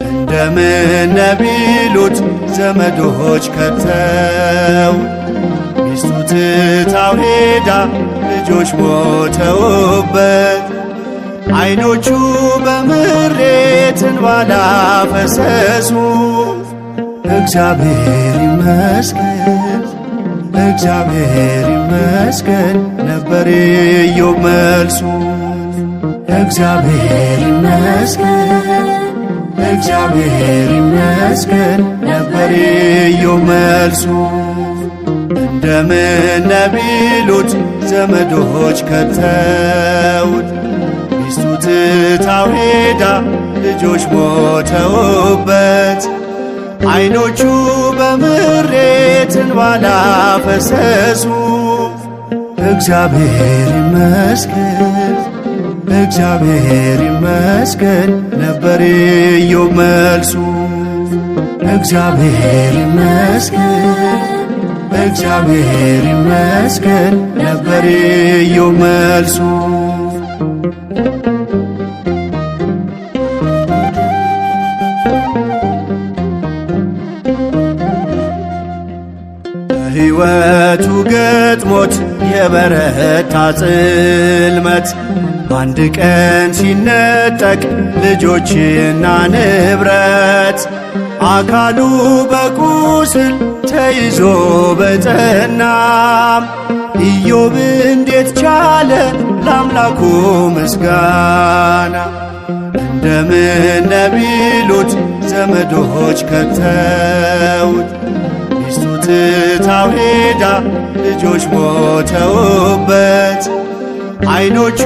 እንደምን ቢሉት ዘመዶች ከተው ሚስቱ ትታው ሄዳ ልጆች ሞተውበት ዓይኖቹ በምሬት እንባ ላፈሰሱ እግዚአብሔር ይመስገን እግዚአብሔር ይመስገን ነበር ኢዮብ መልሱ። እግዚአብሔር ይመስገን እግዚአብሔር ይመስገን ነበር ኢዮብ መልሱ። እንደምን ቢሉት ዘመዶች ከተውት ሚስቱ ትታው ሄዳ ልጆች ሞተውበት ዓይኖቹ በምሬት እንባ ላፈሰሱ እግዚአብሔር ይመስገን እግዚአብሔር ይመስገን ነበር ኢዮብ መልሱ። እግዚአብሔር ይመስገን እግዚአብሔር ይመስገን ነበር ኢዮብ መልሱ። በሕይወቱ ገጥሞት የበረታ ጽልመት በአንድ ቀን ሲነጠቅ ልጆችና ንብረት አካሉ በቁስል ተይዞ በጠናም ኢዮብ እንዴት ቻለ ለአምላኩ ምስጋና። እንደምን ቢሉት ዘመዶች ከተውት ሚስቱ ትታው ሄዳ ልጆች ሞተውበት ዓይኖቹ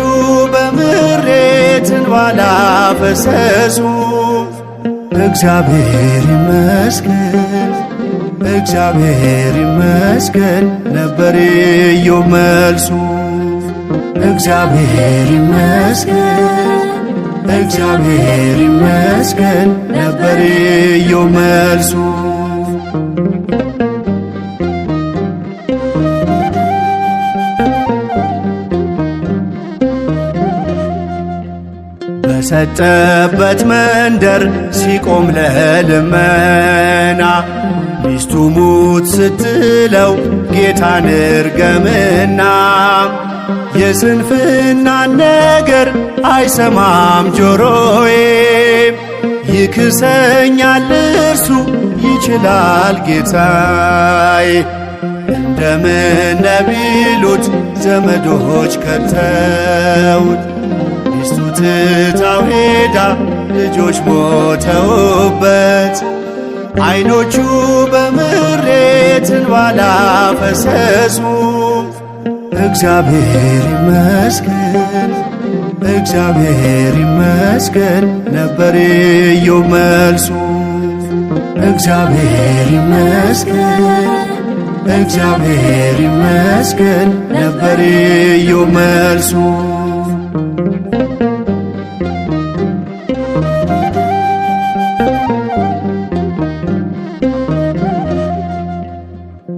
በምሬት እንባ ላፈሰሱ እግዚአብሔር ይመስገን እግዚአብሔር ይመስገን ነበር ኢዮብ መልሱ። እግዚአብሔር ይመስገን እግዚአብሔር ይመስገን ነበር ኢዮብ መልሱ። በሰጠበት መንደር ሲቆም ለልመና ሚስቱ ሙት ስትለው ጌታን እርገምና የስንፍናን ነገር አይሰማም ጆሮዬ ይክሰኛል እርሱ ይችላል ጌታዬ። እንደምን ቢሉት ዘመዶች ከተውት ሚስቱ ትታው ሄዳ ልጆች ሞተውበት ዓይኖቹ በምሬት እንባ ላፈሰሱ እግዚአብሔር ይመስገን እግዚአብሔር ይመስገን ነበር ኢዮብ መልሱ። እግዚአብሔር ይመስገን እግዚአብሔር ይመስገን ነበር ኢዮብ መልሱ።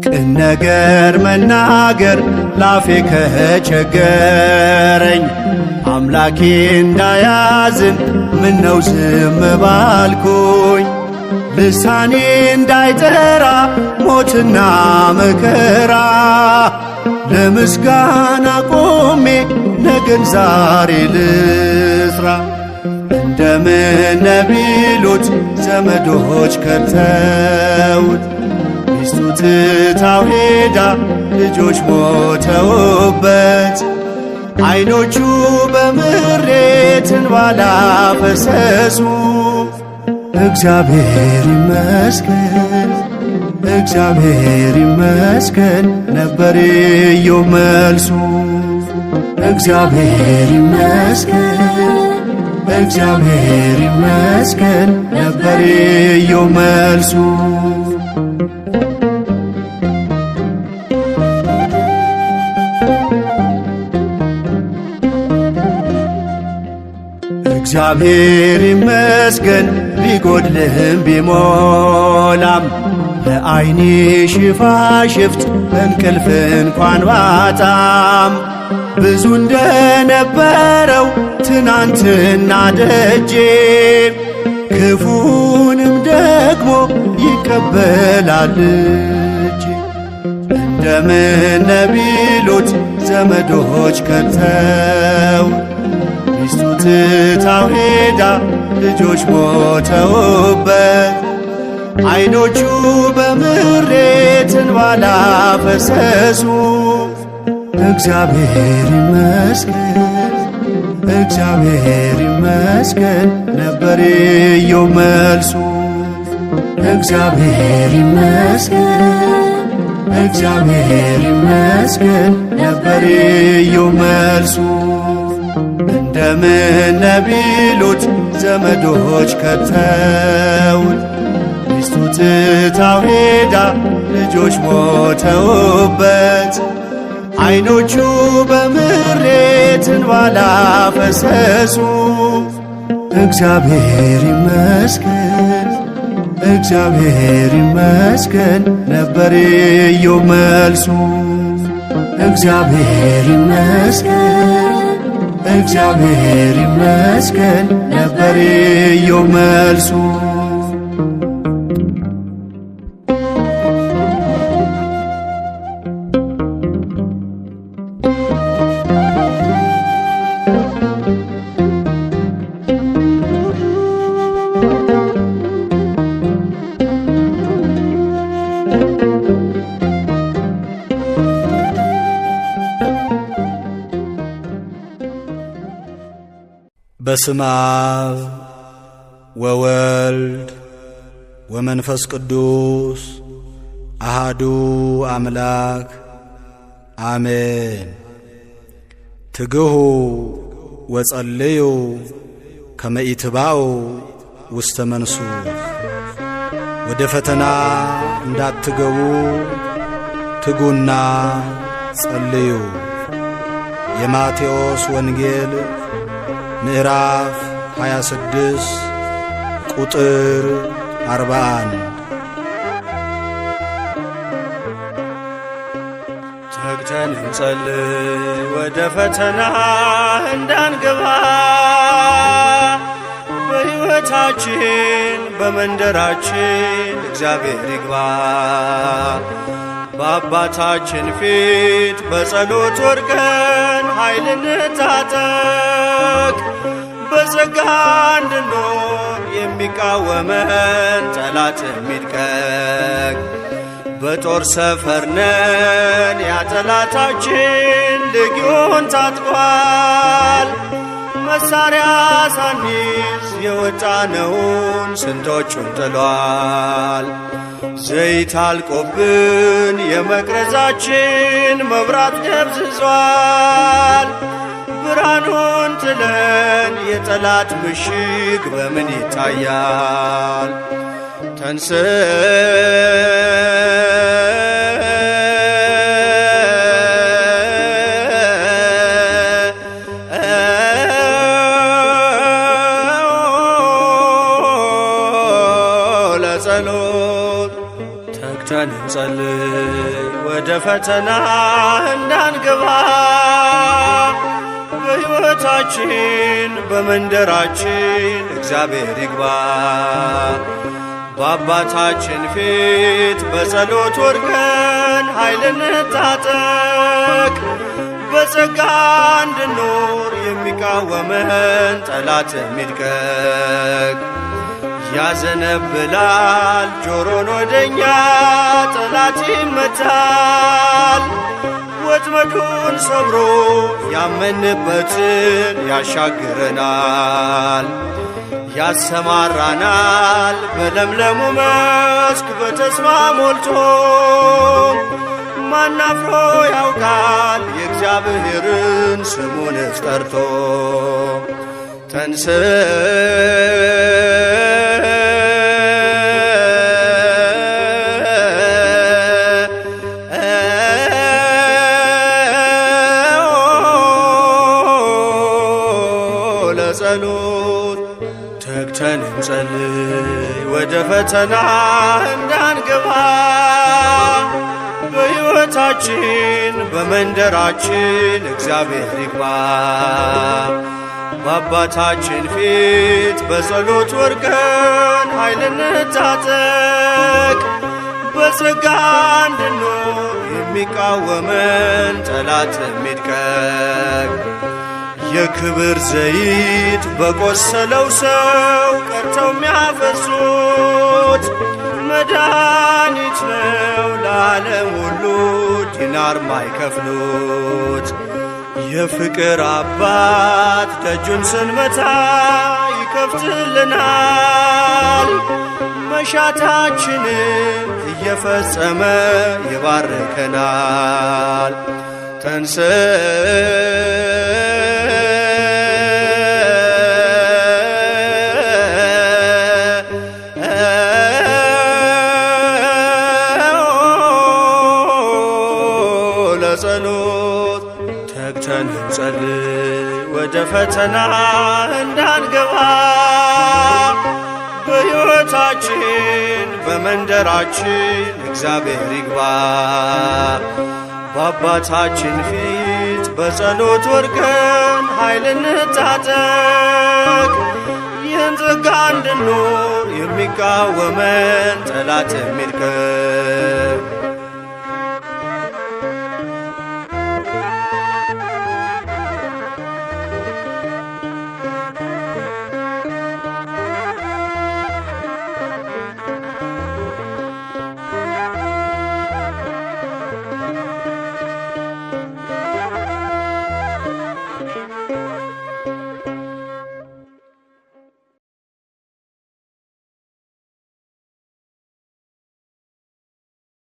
ቅን ነገር መናገር ላፌ ከቸገረኝ አምላኬ እንዳያዝን ምነው ዝም ባልኩኝ ልሳኔ እንዳይጠራ ሞትና መከራ ለምስጋና ቆሜ ነገን ዛሬ ልስራ። እንደምን ቢሉት ዘመዶች ከተውት ሚስቱ ትታው ሄዳ ልጆች ሞተውበት ዓይኖቹ በምሬት እንባ ላፈሰሱ እግዚአብሔር ይመስገን እግዚአብሔር ይመስገን ነበር ኢዮብ መልሱ። እግዚአብሔር ይመስገን እግዚአብሔር ይመስገን ነበር ኢዮብ መልሱ። እግዚአብሔር ይመስገን ቢጎድልም ቢሞላም ለዓይኔ ሽፋሽፍት እንቅልፍ እንኳን ባጣም ብዙ እንደነበረው ትናንትና ደጄ ክፉንም ደግሞ ይቀበላል እጄ። እንደምን ቢሉት ዘመዶች ከድተው ሚስቱ ትታው ሄዳ ልጆች ሞተውበት ዓይኖቹ በምሬት እንባ ላፈሰሱ እግዚአብሔር ይመስገን እግዚአብሔር ይመስገን ነበር ኢዮብ መልሱ። እግዚአብሔር ይመስገን እግዚአብሔር ይመስገን ነበር ኢዮብ መልሱ። እንደምን ቢሉት ዘመዶች ከተውት ሚስቱ ትታው ሄዳ ልጆች ሞተውበት ዓይኖቹ በምሬት እንባ ላፈሰሱ እግዚአብሔር ይመስገን እግዚአብሔር ይመስገን ነበር ኢዮብ መልሱ። እግዚአብሔር ይመስገን እግዚአብሔር ይመስገን ነበር ኢዮብ መልሱ። በስመ አብ ወወልድ ወመንፈስ ቅዱስ አሃዱ አምላክ አሜን። ትግሁ ወጸልዩ ከመ ኢትባኡ ውስተ መንሱ። ወደ ፈተና እንዳትገቡ ትጉና ጸልዩ። የማቴዎስ ወንጌል ምዕራፍ 26 ቁጥር 41። ተግተን እንጸልይ ወደ ፈተና እንዳንገባ በሕይወታችን በመንደራችን እግዚአብሔር ይግባ። በአባታችን ፊት በጸሎት ወድቀን ኃይል እንታጠቅ። በጸጋ እንድንኖር የሚቃወመን ጠላት የሚድቀቅ። በጦር ሰፈር ነን ያ ጠላታችን ልጊዮን ታጥቋል። መሳሪያ ሳንይዝ የወጣነውን ስንቶቹን ጥሏል። ዘይት አልቆብን የመቅረዛችን መብራት ደብዝዟል። ብርሃኑን ጥለን የጠላት ምሽግ በምን ይታያል? ተንስ ለጸሎት ተግተን እንጸልይ ወደ ፈተና እንዳንገባ በሕይወታችን በመንደራችን እግዚአብሔር ይግባ። በአባታችን ፊት በጸሎት ወድቀን ኃይል እንታጠቅ። በጸጋ እንድንኖር የሚቃወመን ጠላት የሚድቀቅ። ያዘነብላል ጆሮን ወደኛ ጠላት ይመታል። ወጥመዱን ሰብሮ ያመንበትን ያሻግረናል። ያሰማራናል በለምለሙ መስክ በተስፋ ሞልቶ። ማናፍሮ ያውቃል የእግዚአብሔርን ስሙን ጠርቶ። ተንስ ለጸሎት ፈተና እንዳንገባ በሕይወታችን በመንደራችን እግዚአብሔር ይግባ። በአባታችን ፊት በጸሎት ወርቀን ኃይል እንታጠቅ። በጸጋ እንድንኖር የሚቃወመን ጠላት የሚድቀቅ። የክብር ዘይት በቆሰለው ሰው ቀርተው የሚያፈሱት መድኃኒት ነው ለዓለም ሁሉ ዲናር ማይከፍሉት። የፍቅር አባት ደጁን ስንመታ ይከፍትልናል። መሻታችንን እየፈጸመ ይባርከናል። ተንሥእ ለጸሎት ተግተን እንጸልይ ወደ ፈተና እንዳንገባ በሕይወታችን በመንደራችን እግዚአብሔር ይግባ። በአባታችን ፊት በጸሎት ወርቀን ኃይል እንታጠቅ። ይህን ጸጋ እንድንኖር የሚቃወመን ጠላት የሚድቀቅ